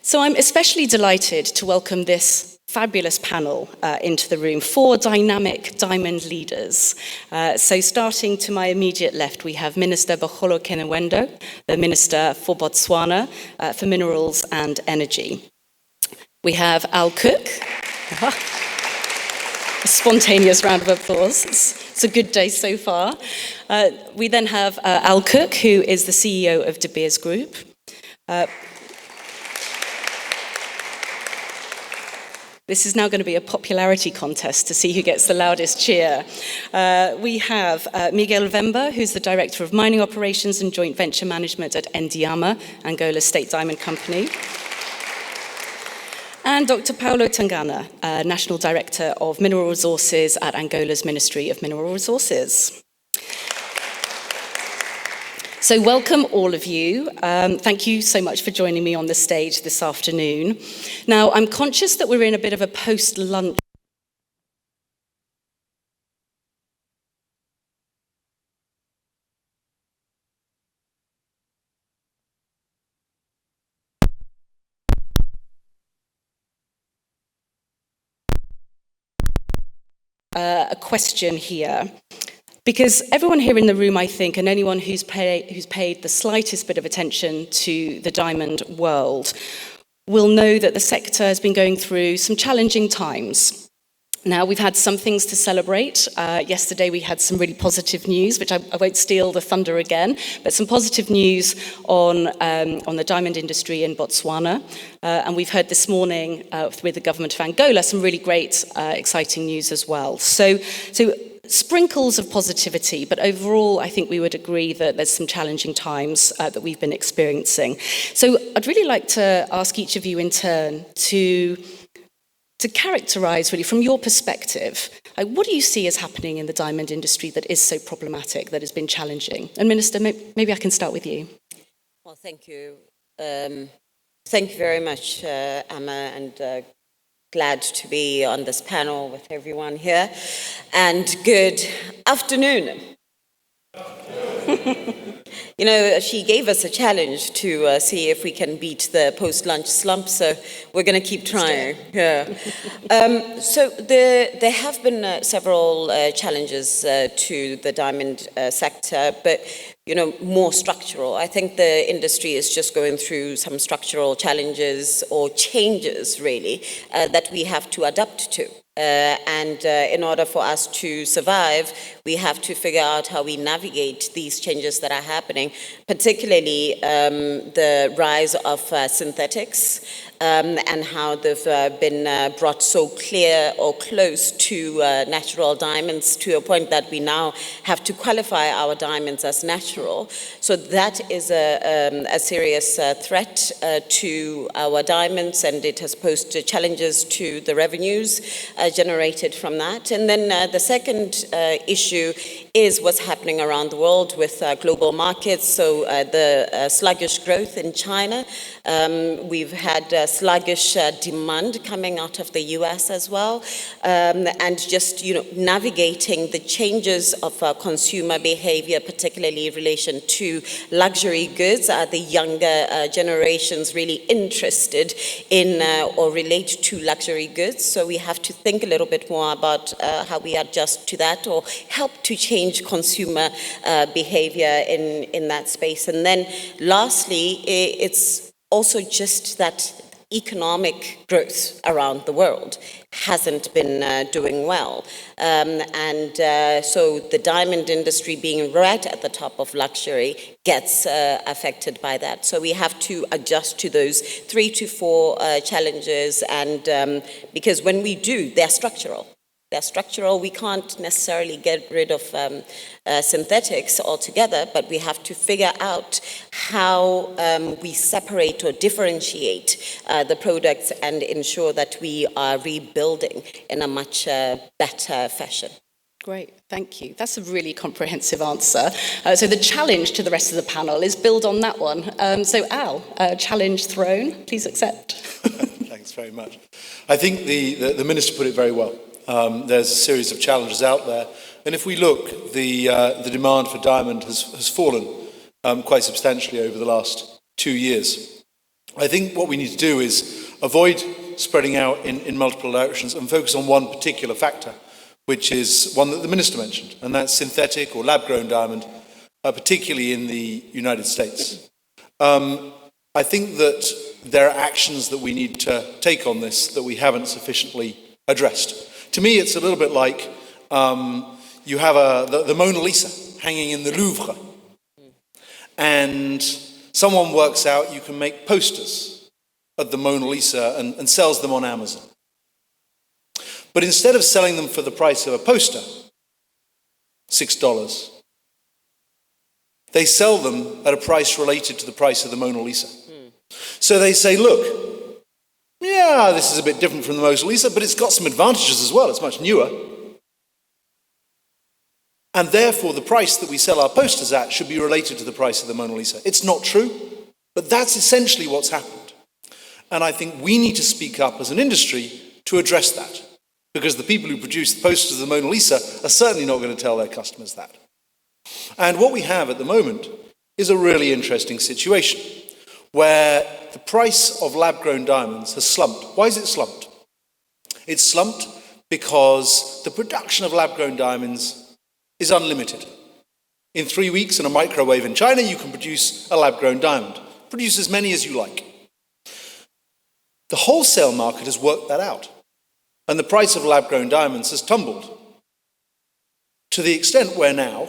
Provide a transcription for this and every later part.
So I'm especially delighted to welcome this fabulous panel into the room, 4 dynamic diamond leaders. So starting to my immediate left, we have Minister Bokgolo Kenewendo, the Minister for Botswana for Minerals and Energy. We have Al Cook. A spontaneous round of applause. It's a good day so far. We then have Al Cook, who is the CEO of De Beers Group. This is now going to be a popularity contest to see who gets the loudest cheer. We have Miguel Vemba, who's the Director of Mining Operations and Joint Venture Management at ENDIAMA, Angola's State Diamond Company. And Dr. Paulo Tangana, National Director of Mineral Resources at Angola's Ministry of Mineral Resources. So welcome all of you. Thank you so much for joining me on the stage this afternoon. Now, I'm conscious that we're in a bit of a post-lunch a question here. Because everyone here in the room, I think, and anyone who's paid the slightest bit of attention to the diamond world will know that the sector has been going through some challenging times. Now, we've had some things to celebrate. Yesterday, we had some really positive news, which I won't steal the thunder again, but some positive news on the diamond industry in Botswana. And we've heard this morning with the government of Angola some really great, exciting news as well. So sprinkles of positivity, but overall, I think we would agree that there's some challenging times that we've been experiencing. So I'd really like to ask each of you in turn to characterize, really, from your perspective, what do you see as happening in the diamond industry that is so problematic, that has been challenging? And Minister, maybe I can start with you. Well, thank you. Thank you very much, Amma, and glad to be on this panel with everyone here. And good afternoon. You know, she gave us a challenge to see if we can beat the post-lunch slump, so we're going to keep trying. Yeah. So there have been several challenges to the diamond sector, but more structural. I think the industry is just going through some structural challenges or changes, really, that we have to adapt to. And in order for us to survive, we have to figure out how we navigate these changes that are happening, particularly the rise of synthetics and how they've been brought so clear or close to natural diamonds to a point that we now have to qualify our diamonds as natural. So that is a serious threat to our diamonds, and it has posed challenges to the revenues generated from that. And then the second issue is what's happening around the world with global markets. So the sluggish growth in China. We've had sluggish demand coming out of the US as well. And just, navigating the changes of consumer behavior, particularly in relation to luxury goods. Are the younger generations really interested in or relate to luxury goods? So we have to think a little bit more about how we adjust to that or help to change consumer behavior in that space. And then lastly, it's also just that economic growth around the world hasn't been doing well. So the diamond industry being right at the top of luxury gets affected by that. So we have to adjust to those 3 to 4 challenges, and because when we do, they're structural. They're structural. We can't necessarily get rid of synthetics altogether, but we have to figure out how we separate or differentiate the products and ensure that we are rebuilding in a much better fashion. Great, thank you. That's a really comprehensive answer. So the challenge to the rest of the panel is build on that one. So Al, challenge thrown, please accept. Thanks very much. I think the Minister put it very well. There's a series of challenges out there, and if we look, the demand for diamond has fallen quite substantially over the last 2 years. I think what we need to do is avoid spreading out in multiple directions and focus on one particular factor, which is one that the Minister mentioned, and that's synthetic or lab-grown diamond, particularly in the United States. I think that there are actions that we need to take on this that we haven't sufficiently addressed. To me, it's a little bit like you have the Mona Lisa hanging in the Louvre, and someone works out you can make posters of the Mona Lisa and sells them on Amazon. But instead of selling them for the price of a poster, $6, they sell them at a price related to the price of the Mona Lisa. So they say, look, yeah, this is a bit different from the Mona Lisa, but it's got some advantages as well. It's much newer. And therefore, the price that we sell our posters at should be related to the price of the Mona Lisa. It's not true, but that's essentially what's happened. And I think we need to speak up as an industry to address that, because the people who produce the posters of the Mona Lisa are certainly not going to tell their customers that. And what we have at the moment is a really interesting situation where the price of lab-grown diamonds has slumped. Why is it slumped? It's slumped because the production of lab-grown diamonds is unlimited. In 3 weeks in a microwave in China, you can produce a lab-grown diamond. Produce as many as you like. The wholesale market has worked that out, and the price of lab-grown diamonds has tumbled to the extent where now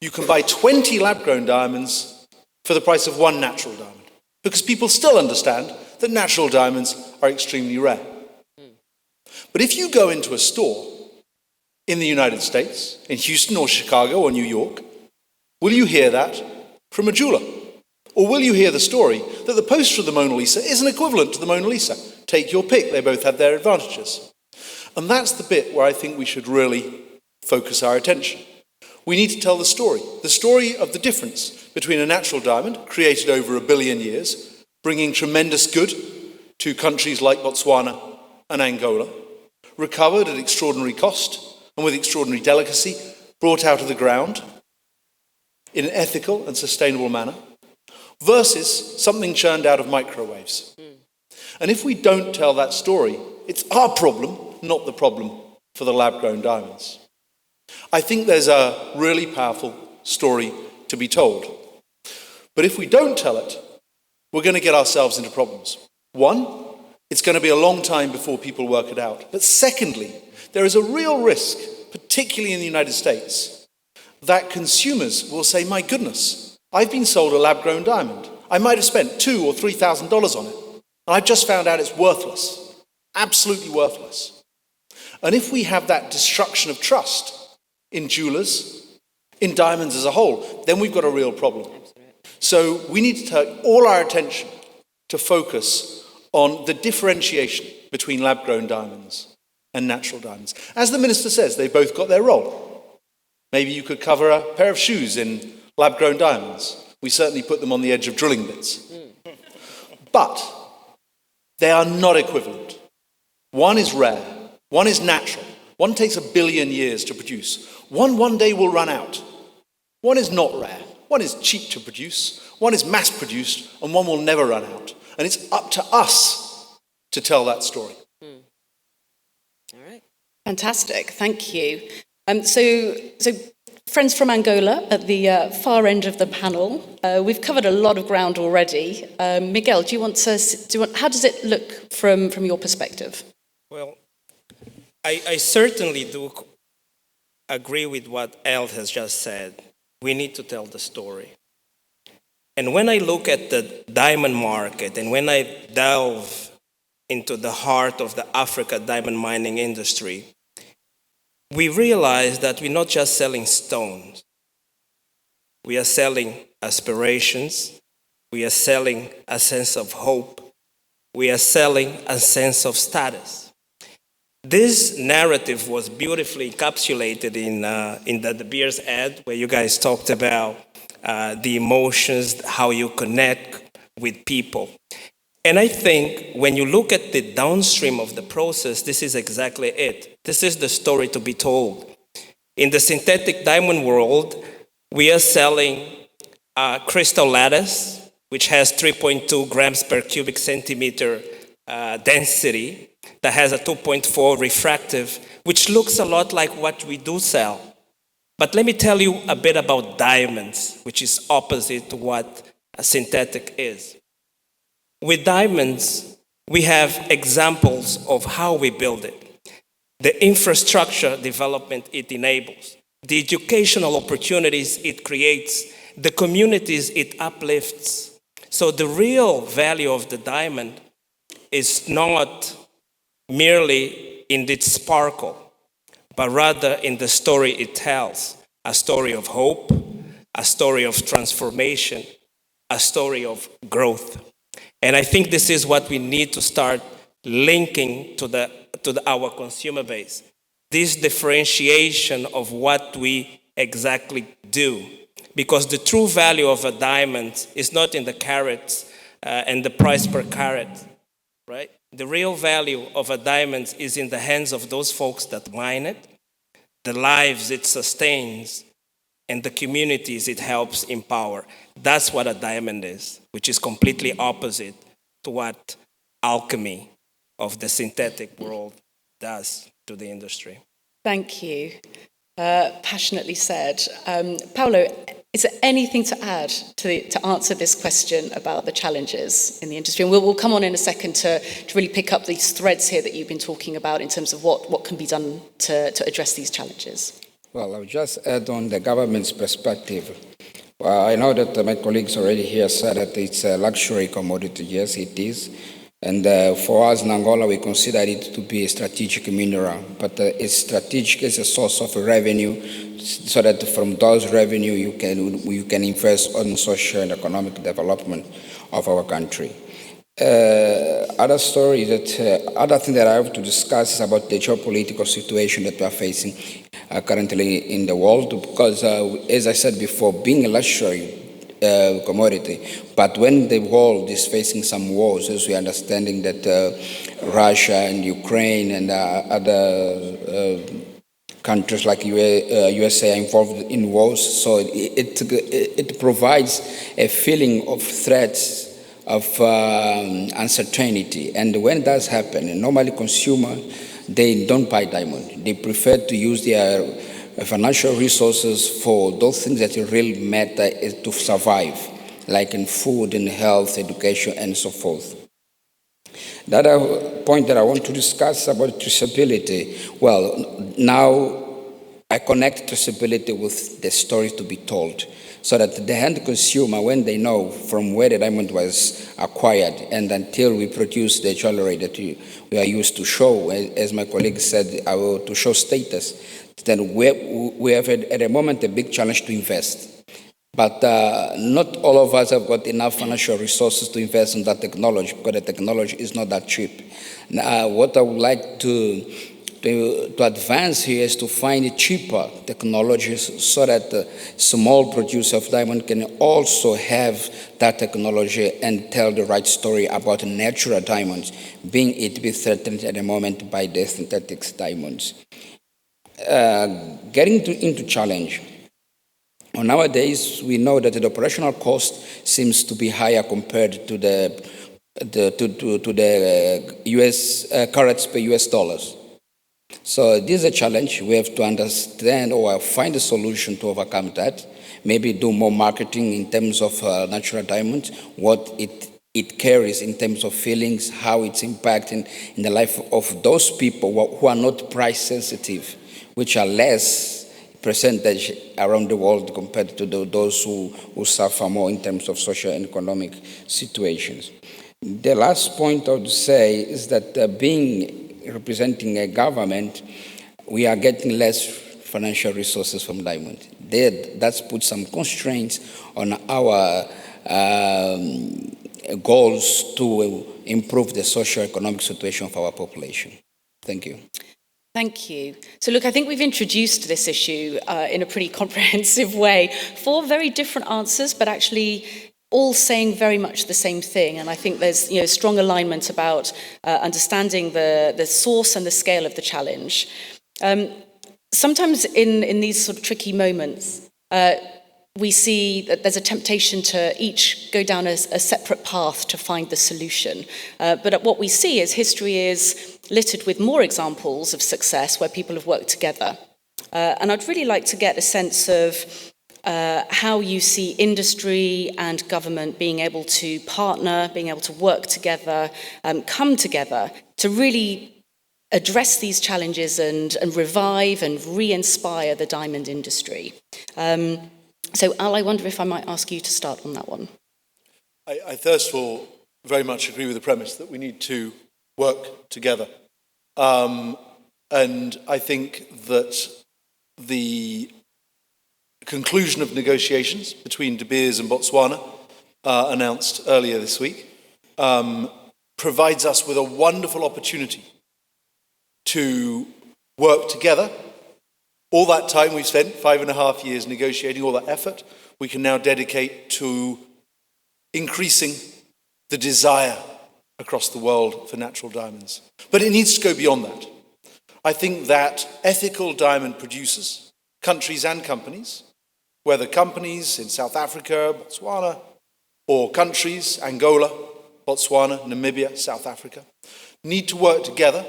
you can buy 20 lab-grown diamonds for the price of one natural diamond, because people still understand that natural diamonds are extremely rare. But if you go into a store in the United States, in Houston or Chicago or New York, will you hear that from a jeweler? Or will you hear the story that the poster of the Mona Lisa isn't equivalent to the Mona Lisa? Take your pick, they both have their advantages. And that's the bit where I think we should really focus our attention. We need to tell the story of the difference between a natural diamond created over 1 billion years, bringing tremendous good to countries like Botswana and Angola, recovered at extraordinary cost and with extraordinary delicacy, brought out of the ground in an ethical and sustainable manner, versus something churned out of microwaves. And if we don't tell that story, it's our problem, not the problem for the lab-grown diamonds. I think there's a really powerful story to be told. But if we don't tell it, we're going to get ourselves into problems. One, it's going to be a long time before people work it out. But secondly, there is a real risk, particularly in the United States, that consumers will say, my goodness, I've been sold a lab-grown diamond. I might have spent $2,000 or $3,000 on it, and I've just found out it's worthless, absolutely worthless. And if we have that destruction of trust in jewelers, in diamonds as a whole, then we've got a real problem. So we need to turn all our attention to focus on the differentiation between lab-grown diamonds and natural diamonds. As the Minister says, they've both got their role. Maybe you could cover a pair of shoes in lab-grown diamonds. We certainly put them on the edge of drilling bits. But they are not equivalent. One is rare, one is natural, one takes 1 billion years to produce, one day will run out. One is not rare, one is cheap to produce, one is mass-produced, and one will never run out. And it's up to us to tell that story. All right. Fantastic, thank you. So friends from Angola at the far end of the panel, we've covered a lot of ground already. Miguel, how does it look from your perspective? Well, I certainly do agree with what El has just said. We need to tell the story. And when I look at the diamond market and when I delve into the heart of the Africa diamond mining industry, we realize that we're not just selling stones. We are selling aspirations. We are selling a sense of hope. We are selling a sense of status. This narrative was beautifully encapsulated in the De Beers ad, where you guys talked about the emotions, how you connect with people. And I think when you look at the downstream of the process, this is exactly it. This is the story to be told. In the synthetic diamond world, we are selling crystal lattice, which has 3.2 grams per cubic centimeter density, that has a 2.4 refractive, which looks a lot like what we do sell. But let me tell you a bit about diamonds, which is opposite to what a synthetic is. With diamonds, we have examples of how we build it. The infrastructure development it enables, the educational opportunities it creates, the communities it uplifts. So the real value of the diamond is not merely in its sparkle, but rather in the story it tells, a story of hope, a story of transformation, a story of growth. And I think this is what we need to start linking to our consumer base. This differentiation of what we exactly do. Because the true value of a diamond is not in the carats and the price per carat, right? The real value of a diamond is in the hands of those folks that mine it, the lives it sustains, and the communities it helps empower. That's what a diamond is, which is completely opposite to what alchemy of the synthetic world does to the industry. Thank you. Passionately said. Paolo, is there anything to add to answer this question about the challenges in the industry? And we'll come on in a second to really pick up these threads here that you've been talking about in terms of what can be done to address these challenges. Well, I'll just add on the government's perspective. Well, I know that my colleagues already here said that it's a luxury commodity. Yes, it is. And for us in Angola, we consider it to be a strategic mineral, but it's strategic as a source of revenue, so that from those revenue you can invest on social and economic development of our country. Other story other thing that I have to discuss is about the geopolitical situation that we are facing currently in the world, because as I said before, being a luxury commodity, but when the world is facing some wars, as we are understanding that Russia and Ukraine and other countries like USA are involved in wars, so it provides a feeling of threats, of uncertainty. And when that happens, normally consumers, they don't buy diamond. They prefer to use their financial resources for those things that really matter to survive, like in food and health, education, and so forth. The other point that I want to discuss about traceability, well, now I connect traceability with the story to be told, so that the end consumer, when they know from where the diamond was acquired and until we produce the jewelry that we are used to show, as my colleague said, to show status, then we have at the moment a big challenge to invest. But not all of us have got enough financial resources to invest in that technology, because the technology is not that cheap. Now, what I would like to advance here is to find cheaper technologies so that small producer of diamond can also have that technology and tell the right story about natural diamonds, being it be threatened at the moment by the synthetic diamonds. Getting into challenge. Well, nowadays, we know that the operational cost seems to be higher compared to the US carats per US dollars. So this is a challenge. We have to understand or find a solution to overcome that. Maybe do more marketing in terms of natural diamonds, what it carries in terms of feelings, how it's impacting in the life of those people who are not price sensitive, which are less percentage around the world compared to those who suffer more in terms of social and economic situations. The last point I would say is that representing a government, we are getting less financial resources from diamond. That's put some constraints on our goals to improve the socio-economic situation of our population. Thank you. Thank you. So look, I think we've introduced this issue in a pretty comprehensive way. 4 very different answers, but actually all saying very much the same thing. And I think there's strong alignment about understanding the source and the scale of the challenge. Sometimes in these sort of tricky moments, we see that there's a temptation to each go down a separate path to find the solution. But what we see is history is littered with more examples of success where people have worked together. And I'd really like to get a sense of how you see industry and government being able to partner, being able to work together, come together to really address these challenges and revive and re-inspire the diamond industry. So Al, I wonder if I might ask you to start on that one. I first of all very much agree with the premise that we need to work together. And I think that the conclusion of negotiations between De Beers and Botswana, announced earlier this week, provides us with a wonderful opportunity to work together. All that time we've spent, 5.5 years negotiating, all that effort, we can now dedicate to increasing the desire across the world for natural diamonds. But it needs to go beyond that. I think that ethical diamond producers, countries and companies, whether companies in South Africa, Botswana, or countries, Angola, Botswana, Namibia, South Africa, need to work together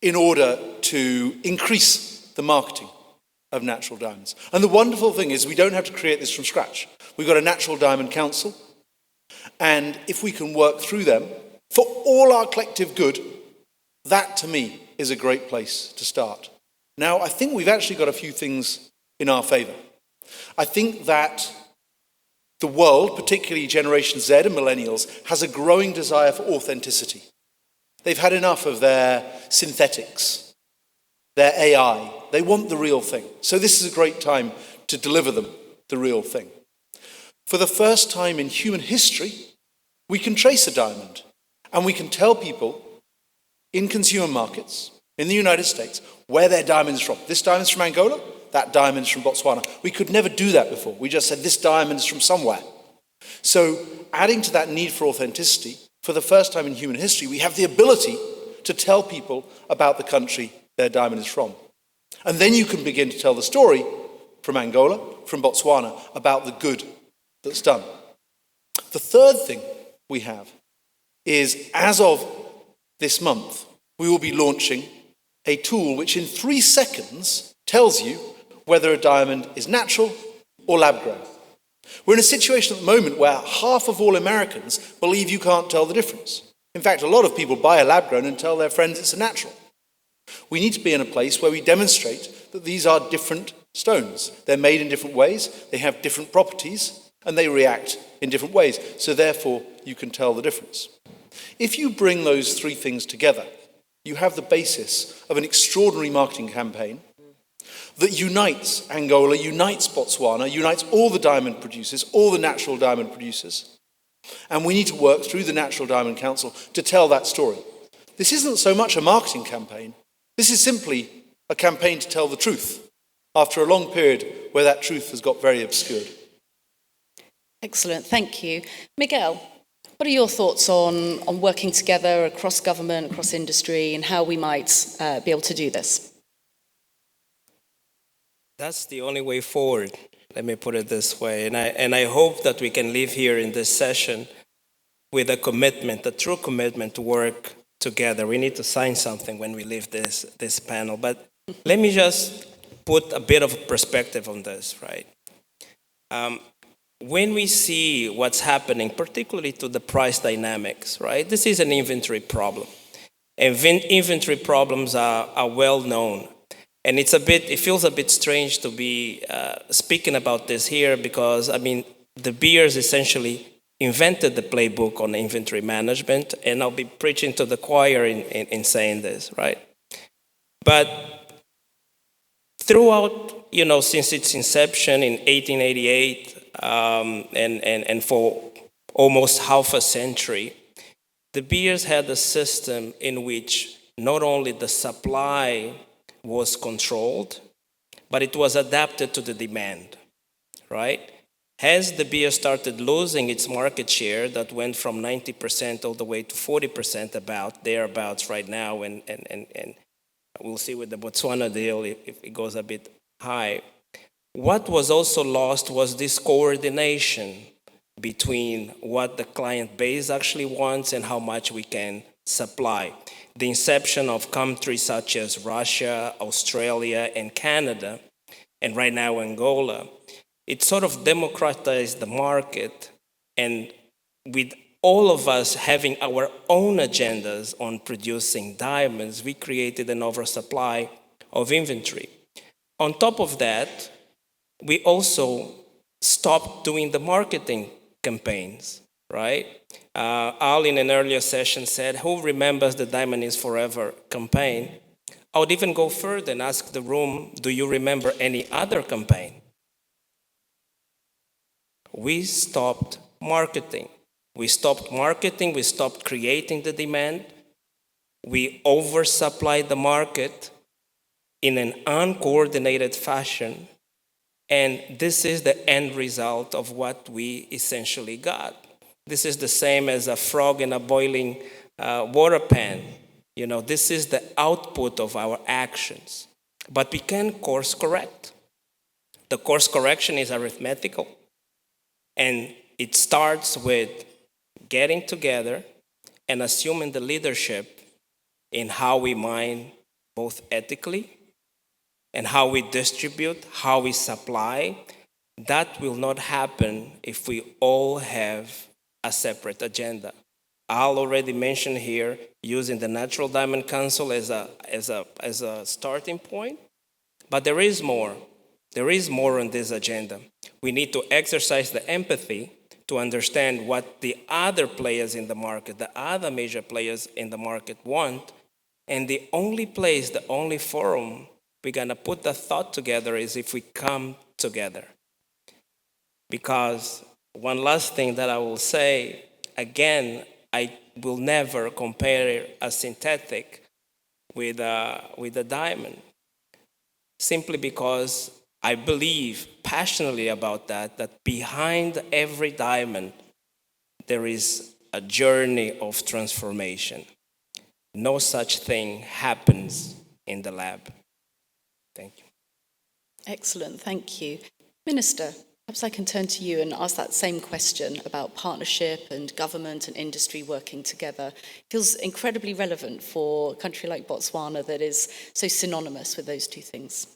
in order to increase the marketing of natural diamonds. And the wonderful thing is we don't have to create this from scratch. We've got a Natural Diamond Council, and if we can work through them for all our collective good, that to me is a great place to start. Now, I think we've actually got a few things in our favour. I think that the world, particularly Generation Z and millennials, has a growing desire for authenticity. They've had enough of their synthetics, their AI. They want the real thing. So this is a great time to deliver them the real thing. For the first time in human history, we can trace a diamond, and we can tell people in consumer markets, in the United States, where their diamond is from. This diamond is from Angola, that diamond is from Botswana. We could never do that before. We just said this diamond is from somewhere. So adding to that need for authenticity, for the first time in human history, we have the ability to tell people about the country their diamond is from. And then you can begin to tell the story from Angola, from Botswana, about the good that's done. The third thing we have is, as of this month, we will be launching a tool which in 3 seconds tells you whether a diamond is natural or lab-grown. We're in a situation at the moment where half of all Americans believe you can't tell the difference. In fact, a lot of people buy a lab-grown and tell their friends it's a natural. We need to be in a place where we demonstrate that these are different stones. They're made in different ways, they have different properties, and they react in different ways. So therefore, you can tell the difference. If you bring those 3 things together, you have the basis of an extraordinary marketing campaign that unites Angola, unites Botswana, unites all the diamond producers, all the natural diamond producers. And we need to work through the Natural Diamond Council to tell that story. This isn't so much a marketing campaign. This is simply a campaign to tell the truth after a long period where that truth has got very obscured. Excellent, thank you. Miguel, what are your thoughts on working together across government, across industry, and how we might be able to do this? That's the only way forward, let me put it this way. And I hope that we can leave here in this session with a commitment, a true commitment to work together. We need to sign something when we leave this panel. But let me just put a bit of perspective on this, right? When we see what's happening, particularly to the price dynamics, right? This is an inventory problem. And inventory problems are well known. And it feels a bit strange to be speaking about this here because, De Beers essentially invented the playbook on inventory management, and I'll be preaching to the choir in saying this, right? But throughout, since its inception in 1888, and for almost half a century, De Beers had a system in which not only the supply was controlled, but it was adapted to the demand, right? As De Beers started losing its market share, that went from 90% all the way to 40% thereabouts right now, and we'll see with the Botswana deal if it goes a bit high. What was also lost was this coordination between what the client base actually wants and how much we can supply. The inception of countries such as Russia, Australia, and Canada, and right now Angola, it sort of democratized the market, and with all of us having our own agendas on producing diamonds, we created an oversupply of inventory. On top of that, we also stopped doing the marketing campaigns, right? Al in an earlier session said, who remembers the Diamond is Forever campaign? I would even go further and ask the room, do you remember any other campaign? We stopped marketing. We stopped marketing, we stopped creating the demand, we oversupplied the market in an uncoordinated fashion, and this is the end result of what we essentially got. This is the same as a frog in a boiling water pan. You know, this is the output of our actions. But we can course correct. The course correction is arithmetical, and it starts with getting together and assuming the leadership in how we mine both ethically and how we distribute, how we supply. That will not happen if we all have a separate agenda. Al already mentioned here using the Natural Diamond Council as a starting point, but there is more. There is more on this agenda. We need to exercise the empathy to understand what the other players in the market, the other major players in the market want. And the only place, the only forum we're gonna put the thought together is if we come together. Because one last thing that I will say, again, I will never compare a synthetic with a diamond, simply because I believe passionately about that behind every diamond, there is a journey of transformation. No such thing happens in the lab. Thank you. Excellent, thank you. Minister, perhaps I can turn to you and ask that same question about partnership and government and industry working together. It feels incredibly relevant for a country like Botswana that is so synonymous with those two things.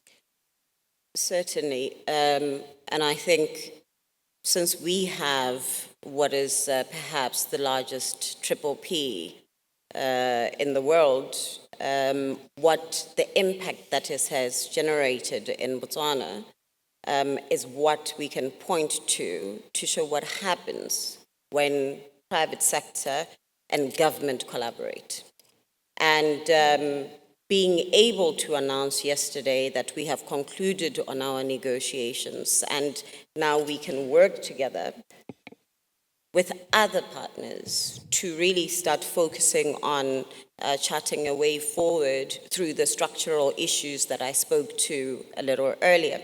Certainly, and I think since we have what is perhaps the largest triple P in the world, what the impact that it has generated in Botswana is what we can point to show what happens when private sector and government collaborate. And being able to announce yesterday that we have concluded on our negotiations and now we can work together with other partners to really start focusing on charting a way forward through the structural issues that I spoke to a little earlier.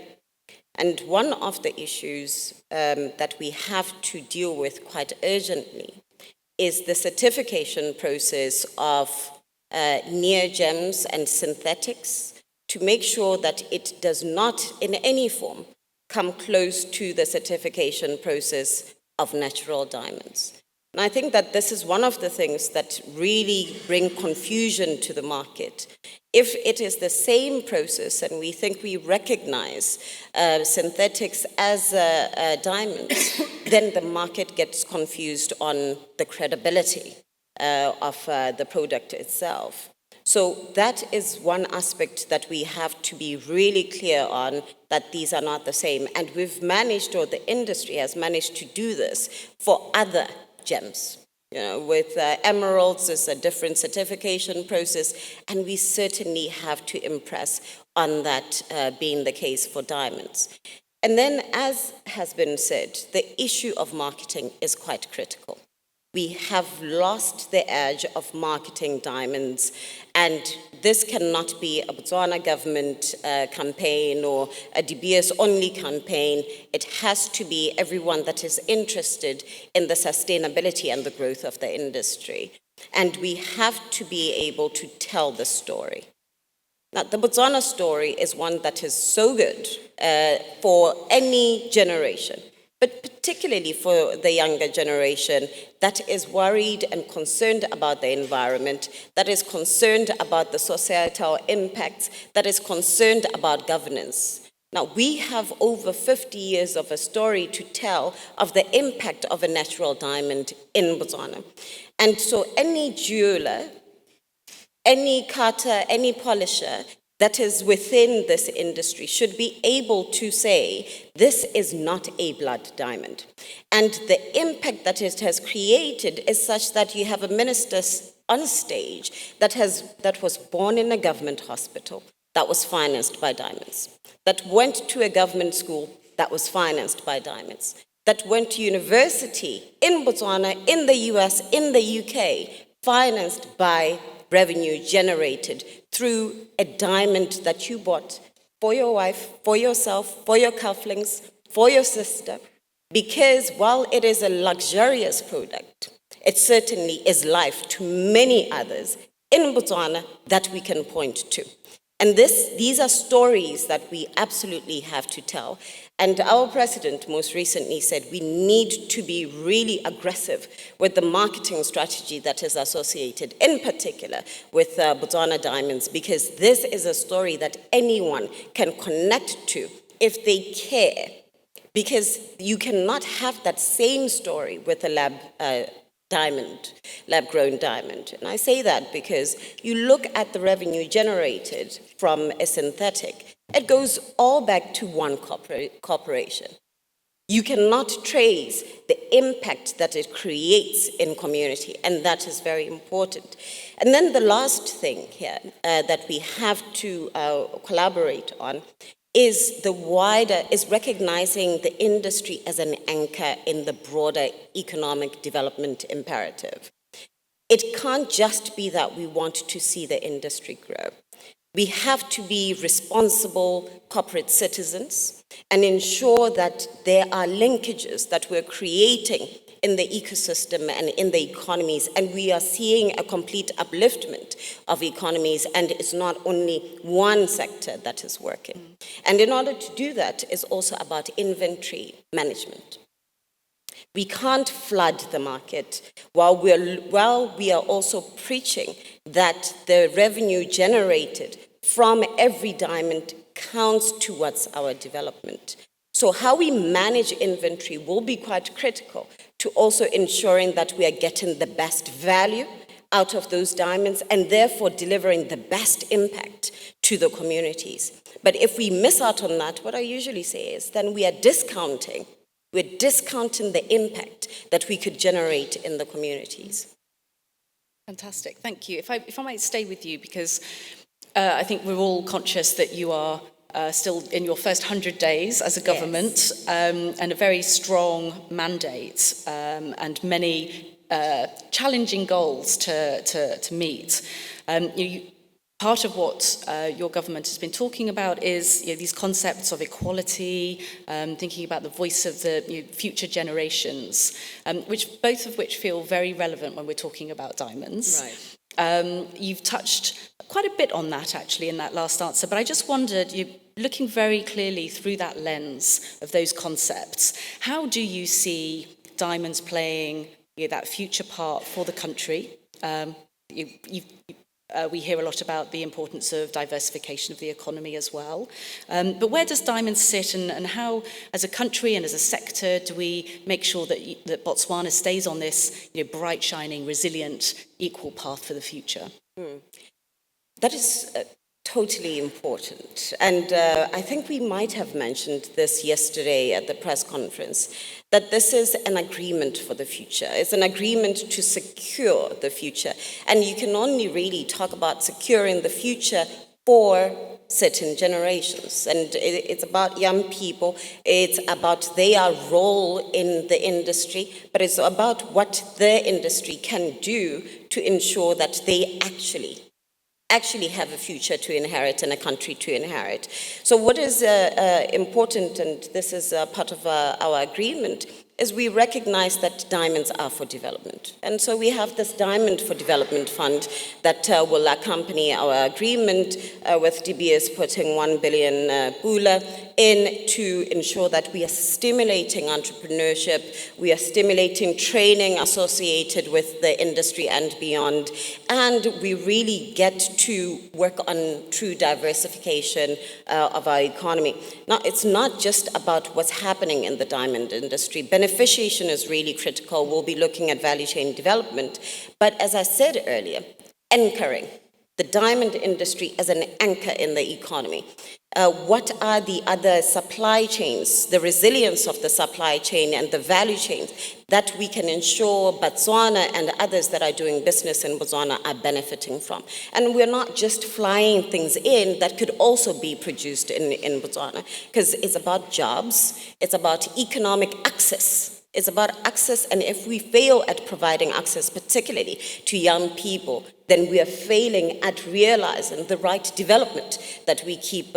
And one of the issues that we have to deal with quite urgently is the certification process of near gems and synthetics to make sure that it does not in any form come close to the certification process of natural diamonds. And I think that this is one of the things that really bring confusion to the market. If it is the same process and we think we recognize synthetics as diamonds, then the market gets confused on the credibility of the product itself. So that is one aspect that we have to be really clear on, that these are not the same. And we've managed, or the industry has managed to do this for other gems. You know, with emeralds, it's a different certification process, and we certainly have to impress on that being the case for diamonds. And then, as has been said, the issue of marketing is quite critical. We have lost the edge of marketing diamonds, and this cannot be a Botswana government campaign or a DBS only campaign. It has to be everyone that is interested in the sustainability and the growth of the industry. And we have to be able to tell the story. Now, the Botswana story is one that is so good for any generation, but particularly for the younger generation that is worried and concerned about the environment, that is concerned about the societal impacts, that is concerned about governance. Now, we have over 50 years of a story to tell of the impact of a natural diamond in Botswana. And so any jeweler, any cutter, any polisher that is within this industry should be able to say, this is not a blood diamond. And the impact that it has created is such that you have a minister on stage that was born in a government hospital, that was financed by diamonds, that went to a government school that was financed by diamonds, that went to university in Botswana, in the US, in the UK, financed by revenue generated through a diamond that you bought for your wife, for yourself, for your cufflinks, for your sister, because while it is a luxurious product, it certainly is life to many others in Botswana that we can point to. And these are stories that we absolutely have to tell. And our president most recently said we need to be really aggressive with the marketing strategy that is associated, in particular, with Botswana diamonds, because this is a story that anyone can connect to if they care. Because you cannot have that same story with a lab-grown diamond. And I say that because you look at the revenue generated from a synthetic, it goes all back to one corporation. You cannot trace the impact that it creates in community, and that is very important. And then the last thing here that we have to collaborate on is recognizing the industry as an anchor in the broader economic development imperative. It can't just be that we want to see the industry grow. We have to be responsible corporate citizens and ensure that there are linkages that we're creating in the ecosystem and in the economies, and we are seeing a complete upliftment of economies, and it's not only one sector that is working. And in order to do that, it's also about inventory management. We can't flood the market while we are also preaching that the revenue generated from every diamond counts towards our development. So how we manage inventory will be quite critical to also ensuring that we are getting the best value out of those diamonds and therefore delivering the best impact to the communities. But if we miss out on that, what I usually say is then we're discounting the impact that we could generate in the communities. Fantastic, thank you. If I might stay with you, because I think we're all conscious that you are still in your first 100 days as a government, yes. And a very strong mandate and many challenging goals to meet. Part of what your government has been talking about is these concepts of equality, thinking about the voice of the future generations, both of which feel very relevant when we're talking about diamonds. Right. You've touched quite a bit on that actually in that last answer, but I just wondered, you're looking very clearly through that lens of those concepts, how do you see diamonds playing that future part for the country? We hear a lot about the importance of diversification of the economy as well. But where does diamonds sit, and how, as a country and as a sector, do we make sure that Botswana stays on this bright, shining, resilient, equal path for the future? That is totally important. And I think we might have mentioned this yesterday at the press conference, that this is an agreement for the future. It's an agreement to secure the future. And you can only really talk about securing the future for certain generations. And it's about young people, it's about their role in the industry, but it's about what the industry can do to ensure that they actually have a future to inherit and a country to inherit. So what is important, and this is part of our agreement, is we recognize that diamonds are for development. And so we have this Diamond for Development Fund that will accompany our agreement with DBS putting 1 billion pula in to ensure that we are stimulating entrepreneurship, we are stimulating training associated with the industry and beyond, and we really get to work on true diversification of our economy. Now, it's not just about what's happening in the diamond industry. Beneficiation is really critical. We'll be looking at value chain development. But as I said earlier, anchoring the diamond industry as an anchor in the economy. What are the other supply chains, the resilience of the supply chain and the value chains that we can ensure Botswana and others that are doing business in Botswana are benefiting from? And we're not just flying things in that could also be produced in Botswana, because it's about jobs, it's about economic access. It's about access, and if we fail at providing access, particularly to young people, then we are failing at realizing the right development that we keep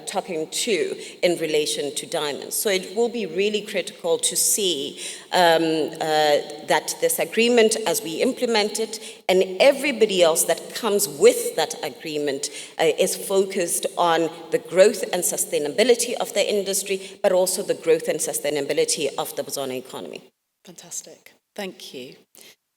talking to in relation to diamonds. So it will be really critical to see that this agreement, as we implement it, and everybody else that comes with that agreement is focused on the growth and sustainability of the industry, but also the growth and sustainability of the Botswana economy. Fantastic. Thank you.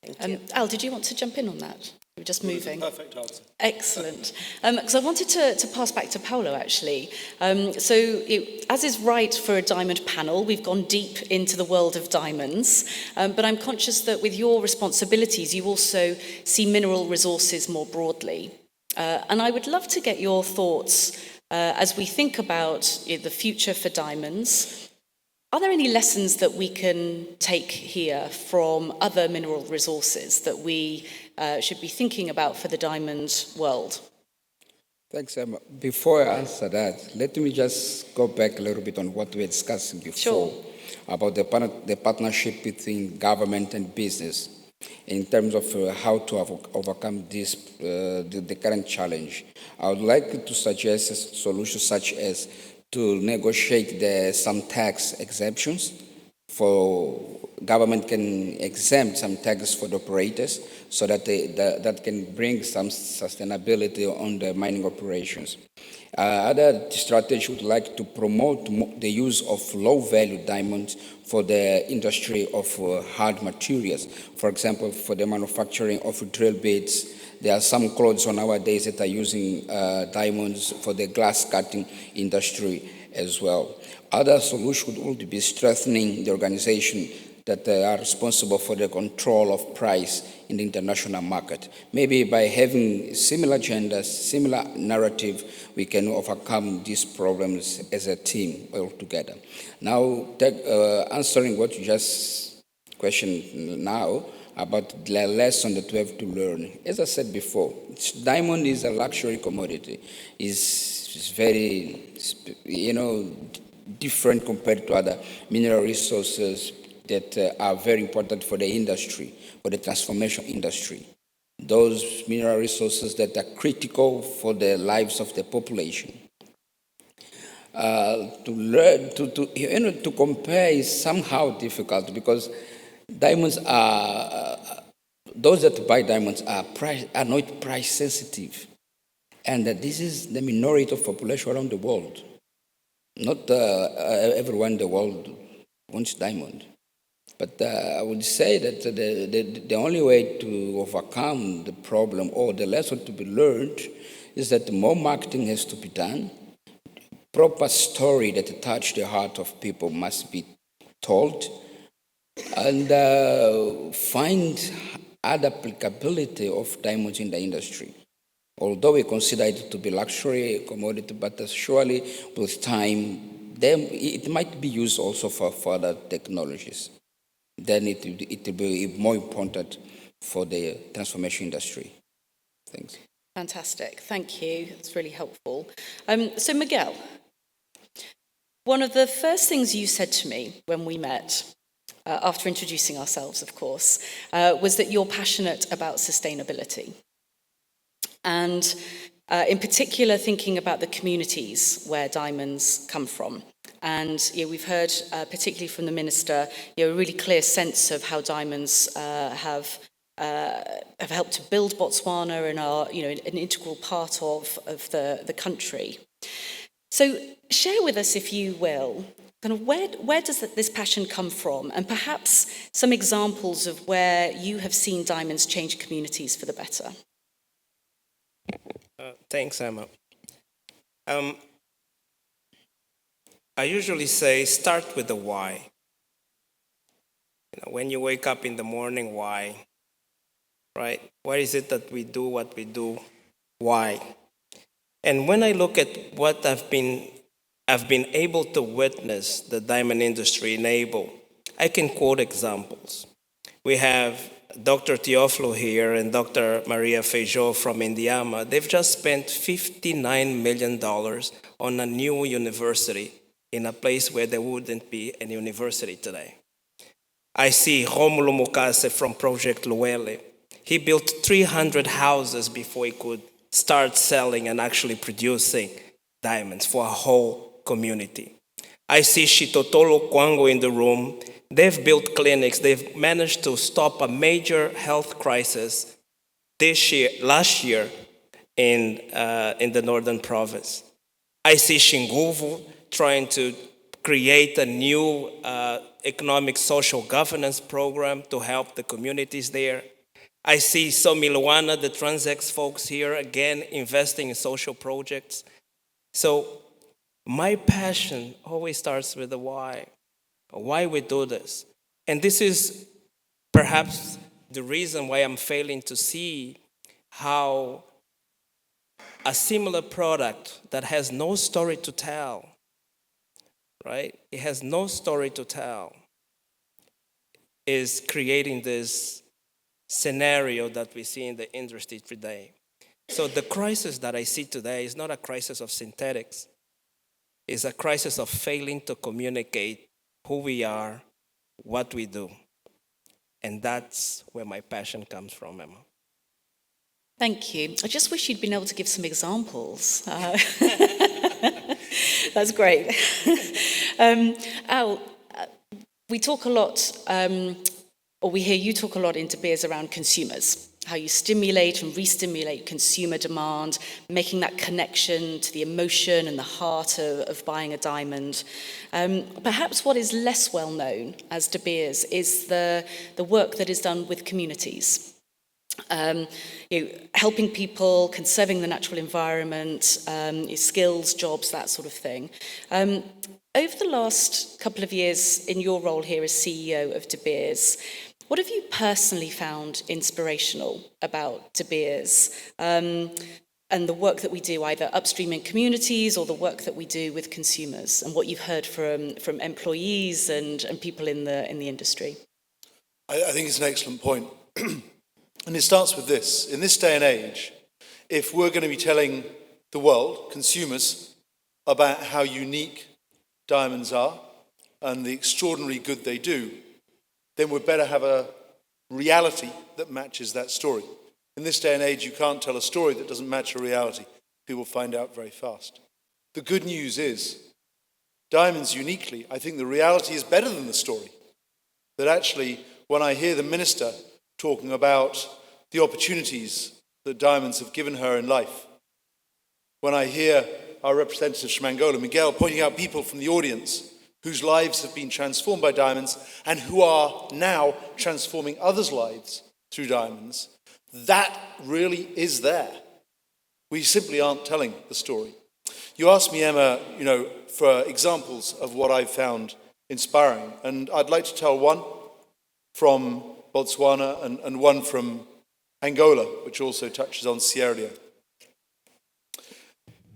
Thank you. Al, did you want to jump in on that? We were just moving. Perfect answer. Excellent. Because I wanted to pass back to Paolo, actually. As is right for a diamond panel, we've gone deep into the world of diamonds, but I'm conscious that with your responsibilities, you also see mineral resources more broadly. And I would love to get your thoughts as we think about the future for diamonds. Are there any lessons that we can take here from other mineral resources that we should be thinking about for the diamond world? Thanks, Emma. Before I answer that, let me just go back a little bit on what we were discussing before. Sure. About the partnership between government and business in terms of how to overcome this, the current challenge. I would like to suggest a solution such as to negotiate some tax exemptions for government can exempt some taxes for the operators so that that can bring some sustainability on the mining operations. Other strategy would like to promote the use of low-value diamonds for the industry of hard materials. For example, for the manufacturing of drill bits. There are some clothes nowadays that are using diamonds for the glass cutting industry as well. Other solution would be strengthening the organization that are responsible for the control of price in the international market. Maybe by having similar agendas, similar narrative, we can overcome these problems as a team altogether. Now, answering what you just questioned now, about the lesson that we have to learn. As I said before, diamond is a luxury commodity. It's very, different compared to other mineral resources that are very important for the industry, for the transformation industry. Those mineral resources that are critical for the lives of the population. To compare is somehow difficult because diamonds are, those that buy diamonds are not price sensitive. And this is the minority of population around the world. Not everyone in the world wants diamond. But I would say that the only way to overcome the problem or the lesson to be learned is that more marketing has to be done. Proper story that touch the heart of people must be told. And find other applicability of diamonds in the industry. Although we consider it to be luxury commodity, but surely with time, it might be used also for further technologies. Then it will be more important for the transformation industry. Thanks. Fantastic. Thank you. That's really helpful. So Miguel, one of the first things you said to me when we met, after introducing ourselves, of course, was that you're passionate about sustainability. And in particular, thinking about the communities where diamonds come from. And we've heard, particularly from the Minister, a really clear sense of how diamonds have helped to build Botswana and are an integral part of the country. So share with us, if you will, kind of where does this passion come from, and perhaps some examples of where you have seen diamonds change communities for the better. Thanks, Emma. I usually say start with the why. When you wake up in the morning, why? Right? Why is it that we do what we do? Why? And when I look at what I've been able to witness the diamond industry enable, I can quote examples. We have Dr. Teofilo here and Dr. Maria Feijó from INDIAMA. They've just spent $59 million on a new university in a place where there wouldn't be any university today. I see Romulo Mukase from Project Luele. He built 300 houses before he could start selling and actually producing diamonds for a whole community. I see Shitotolo Kwango in the room. They've built clinics. They've managed to stop a major health crisis last year in the northern province. I see Shinguvu trying to create a new economic social governance program to help the communities there. I see Somilwana, the Transex folks here, again, investing in social projects. So my passion always starts with the why we do this. And this is perhaps the reason why I'm failing to see how a similar product that has no story to tell, right? It has no story to tell, is creating this scenario that we see in the industry today. So the crisis that I see today is not a crisis of synthetics. It's a crisis of failing to communicate who we are, what we do. And that's where my passion comes from, Emma. Thank you. I just wish you'd been able to give some examples. That's great. Al, we talk a lot, or we hear you talk a lot in De Beers around consumers, how you stimulate and re-stimulate consumer demand, making that connection to the emotion and the heart of buying a diamond. Perhaps what is less well known as De Beers is the work that is done with communities. Helping people, conserving the natural environment, skills, jobs, that sort of thing. Over the last couple of years in your role here as CEO of De Beers, what have you personally found inspirational about De Beers and the work that we do either upstream in communities or the work that we do with consumers, and what you've heard from employees and people in the industry? I think it's an excellent point. And it starts with this. In this day and age, if we're going to be telling the world, consumers, about how unique diamonds are and the extraordinary good they do, then we'd better have a reality that matches that story. In this day and age, you can't tell a story that doesn't match a reality. People find out very fast. The good news is, diamonds uniquely, I think the reality is better than the story. That actually, when I hear the minister talking about the opportunities that diamonds have given her in life, when I hear our representative from Angola, Miguel, pointing out people from the audience whose lives have been transformed by diamonds and who are now transforming others' lives through diamonds, that really is there. We simply aren't telling the story. You asked me, Emma, for examples of what I've found inspiring, and I'd like to tell one from Botswana and one from Angola, which also touches on Sierra Leone.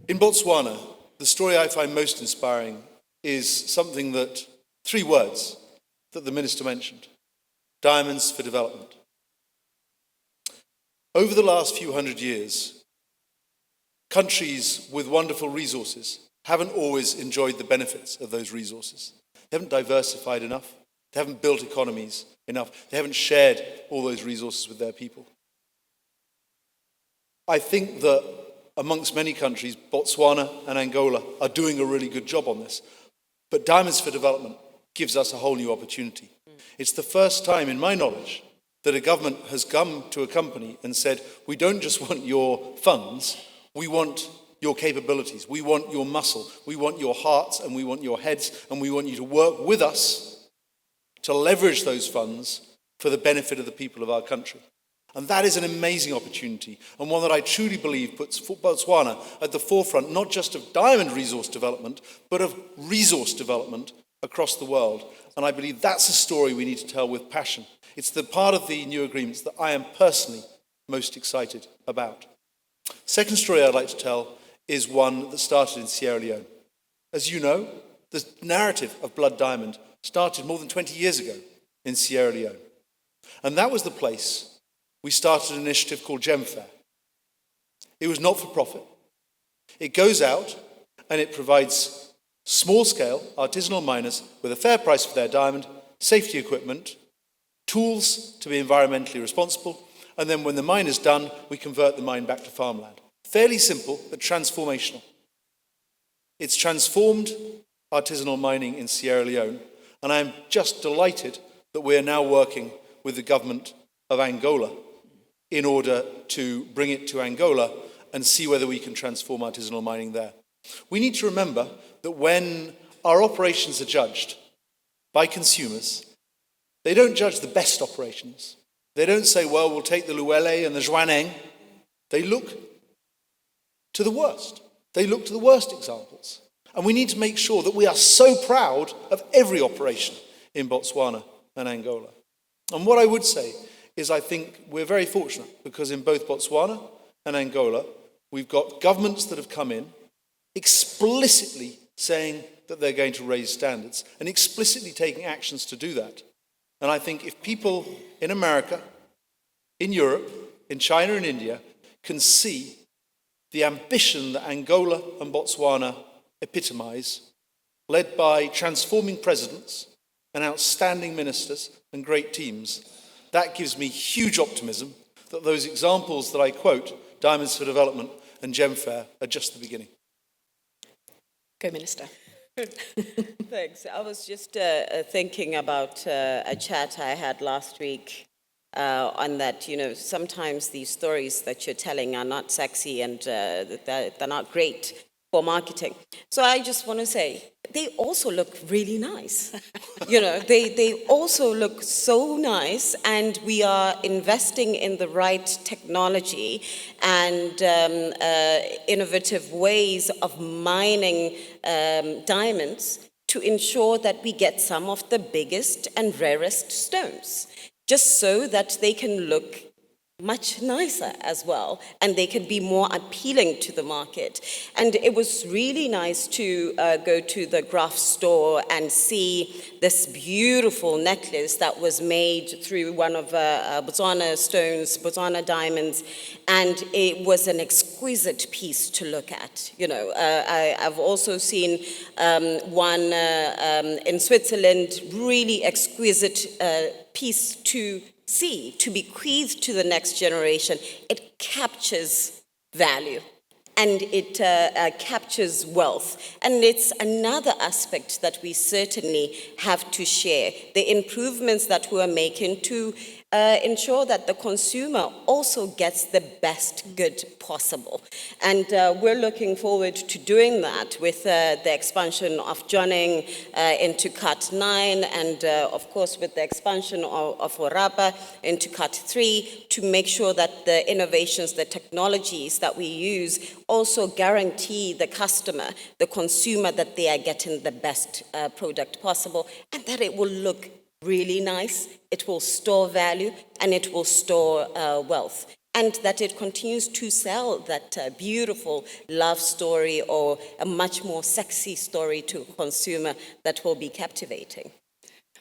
In Botswana, the story I find most inspiring is something that, 3 words that the minister mentioned: diamonds for development. Over the last few hundred years, countries with wonderful resources haven't always enjoyed the benefits of those resources. They haven't diversified enough. They haven't built economies enough. They haven't shared all those resources with their people. I think that amongst many countries, Botswana and Angola are doing a really good job on this. But Diamonds for Development gives us a whole new opportunity. It's the first time, in my knowledge, that a government has come to a company and said, we don't just want your funds, we want your capabilities, we want your muscle, we want your hearts, and we want your heads, and we want you to work with us to leverage those funds for the benefit of the people of our country. And that is an amazing opportunity, and one that I truly believe puts Botswana at the forefront, not just of diamond resource development, but of resource development across the world. And I believe that's a story we need to tell with passion. It's the part of the new agreements that I am personally most excited about. Second story I'd like to tell is one that started in Sierra Leone. As you know, the narrative of Blood Diamond started more than 20 years ago in Sierra Leone. And that was the place we started an initiative called GemFair. It was not for profit. It goes out and it provides small-scale artisanal miners with a fair price for their diamond, safety equipment, tools to be environmentally responsible, and then when the mine is done, we convert the mine back to farmland. Fairly simple, but transformational. It's transformed artisanal mining in Sierra Leone, and I'm just delighted that we're now working with the government of Angola in order to bring it to Angola and see whether we can transform artisanal mining there. We need to remember that when our operations are judged by consumers, they don't judge the best operations. They don't say, well, we'll take the Luele and the Zhuaneng. They look to the worst. They look to the worst examples. And we need to make sure that we are so proud of every operation in Botswana and Angola. And what I would say is I think we're very fortunate because in both Botswana and Angola, we've got governments that have come in explicitly saying that they're going to raise standards and explicitly taking actions to do that. And I think if people in America, in Europe, in China and India can see the ambition that Angola and Botswana epitomize, led by transforming presidents and outstanding ministers and great teams, that gives me huge optimism that those examples that I quote, Diamonds for Development and GemFair, are just the beginning. Go, Minister. Thanks. I was just thinking about a chat I had last week on that, sometimes these stories that you're telling are not sexy and they're not great for marketing. So I just want to say, they also look really nice. They also look so nice, and we are investing in the right technology and innovative ways of mining diamonds to ensure that we get some of the biggest and rarest stones, just so that they can look much nicer as well, and they can be more appealing to the market. And it was really nice to go to the Graf store and see this beautiful necklace that was made through one of Botswana stones, Botswana diamonds, and it was an exquisite piece to look at. I've also seen one in Switzerland, really exquisite piece to see, to bequeath to the next generation. It captures value and it captures wealth. And it's another aspect that we certainly have to share, the improvements that we're making to ensure that the consumer also gets the best good possible. And we're looking forward to doing that with the expansion of Johnning into Cut 9 and of course with the expansion of Orapa into Cut 3 to make sure that the innovations, the technologies that we use also guarantee the customer, the consumer, that they are getting the best product possible and that it will look really nice, it will store value, and it will store wealth. And that it continues to sell that beautiful love story or a much more sexy story to a consumer that will be captivating.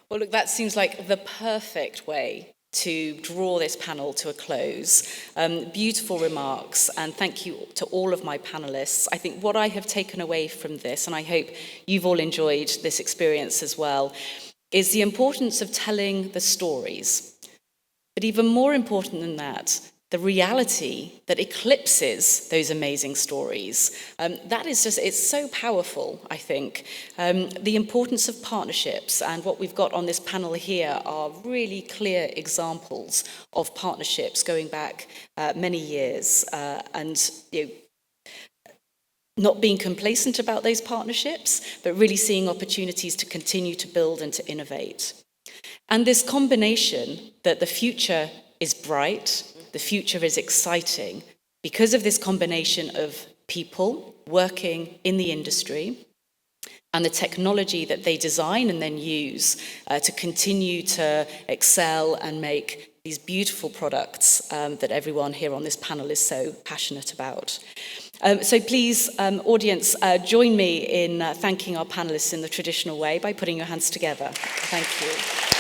Well, look, that seems like the perfect way to draw this panel to a close. Beautiful remarks, and thank you to all of my panelists. I think what I have taken away from this, and I hope you've all enjoyed this experience as well, is the importance of telling the stories. But even more important than that the reality that eclipses those amazing stories. That is just, it's so powerful, I think. The importance of partnerships, and what we've got on this panel here are really clear examples of partnerships going back many years, and not being complacent about those partnerships, but really seeing opportunities to continue to build and to innovate. And this combination that the future is bright, the future is exciting, because of this combination of people working in the industry and the technology that they design and then use to continue to excel and make these beautiful products that everyone here on this panel is so passionate about. So please, audience, join me in thanking our panelists in the traditional way by putting your hands together. Thank you.